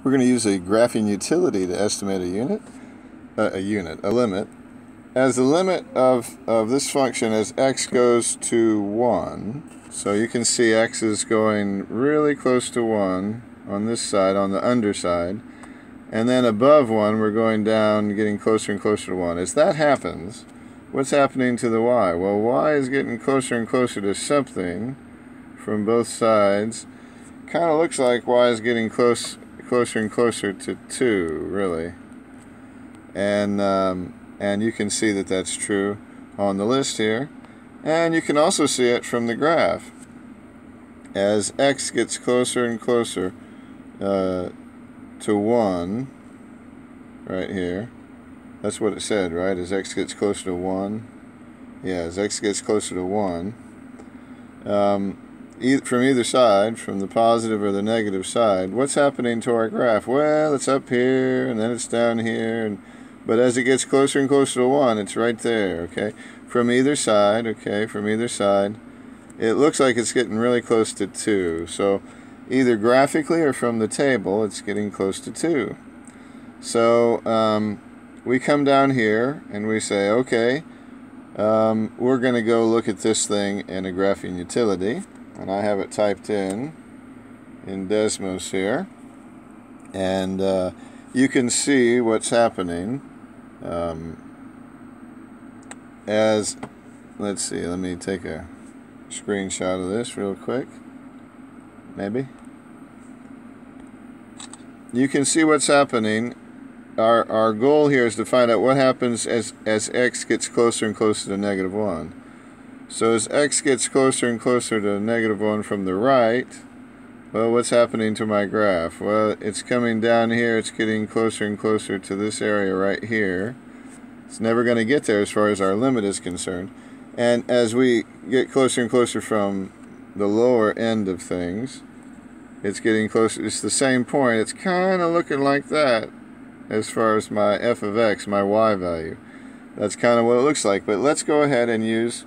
We're going to use a graphing utility to estimate a limit. As the limit of this function as x goes to 1, so you can see x is going really close to 1 on this side, on the underside, and then above 1 we're going down, getting closer and closer to 1. As that happens, what's happening to the y? Well, y is getting closer and closer to something from both sides. Kind of looks like y is getting closer and closer to 2, really. And you can see that that's true on the list here. And you can also see it from the graph. As x gets closer and closer to 1, right here, that's what it said, right? As x gets closer to 1. Yeah, as x gets closer to 1. From either side, from the positive or the negative side, what's happening to our graph? Well, it's up here, and then it's down here, but as it gets closer and closer to 1, it's right there, okay? From either side, okay, from either side, it looks like it's getting really close to 2. So either graphically or from the table, it's getting close to 2. So we come down here and we say, okay, we're going to go look at this thing in a graphing utility. And I have it typed in Desmos here. And you can see what's happening as, let's see, let me take a screenshot of this real quick. Maybe. You can see what's happening. Our goal here is to find out what happens as x gets closer and closer to negative 1. So as x gets closer and closer to negative 1 from the right, well, what's happening to my graph? Well, it's coming down here, it's getting closer and closer to this area right here. It's never going to get there as far as our limit is concerned. And as we get closer and closer from the lower end of things, it's getting closer. It's the same point. It's kind of looking like that as far as my f of x, my y value. That's kind of what it looks like. But let's go ahead and use...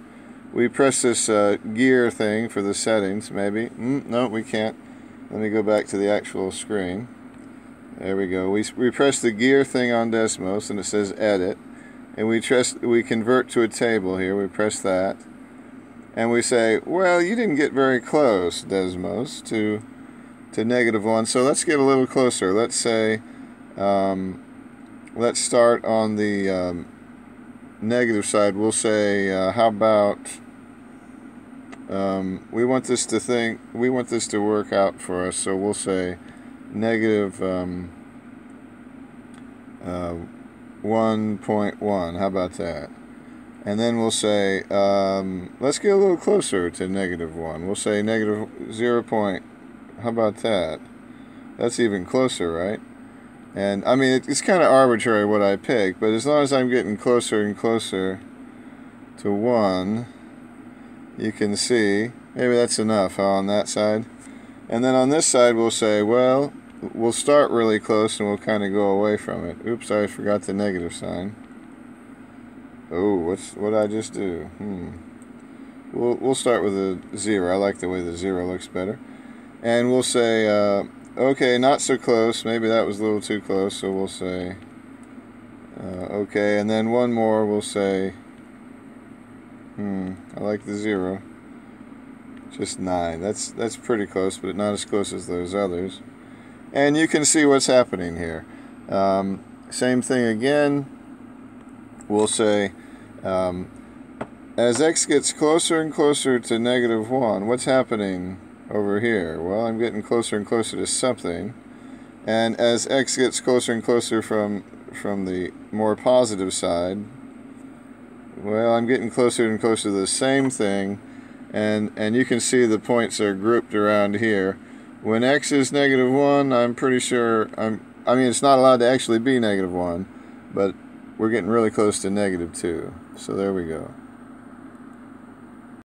We press this gear thing for the settings, maybe. No, we can't. Let me go back to the actual screen. There we go. We press the gear thing on Desmos, and it says Edit. And we convert to a table here. We press that. And we say, well, you didn't get very close, Desmos, to negative 1. So let's get a little closer. Let's say, let's start on the negative side. We'll say, how about... we want this to work out for us, so we'll say negative 1.1. How about that? And then we'll say, let's get a little closer to negative 1. We'll say negative 0. How about that? That's even closer, right? And I mean, it's kind of arbitrary what I pick, but as long as I'm getting closer and closer to 1, you can see, maybe that's enough on that side. And then on this side we'll say, well, we'll start really close and we'll kind of go away from it. Oops, I forgot the negative sign. Oh, what did I just do? We'll start with a 0. I like the way the 0 looks better. And we'll say, okay, not so close. Maybe that was a little too close, so we'll say, okay, and then one more, we'll say, I like the 0. Just 9. That's pretty close, but not as close as those others. And you can see what's happening here. Same thing again. We'll say, as x gets closer and closer to negative 1, what's happening over here? Well, I'm getting closer and closer to something. And as x gets closer and closer from the more positive side, well, I'm getting closer and closer to the same thing, and you can see the points are grouped around here. When x is negative 1, I'm pretty sure, I mean, it's not allowed to actually be negative 1, but we're getting really close to negative 2. So there we go.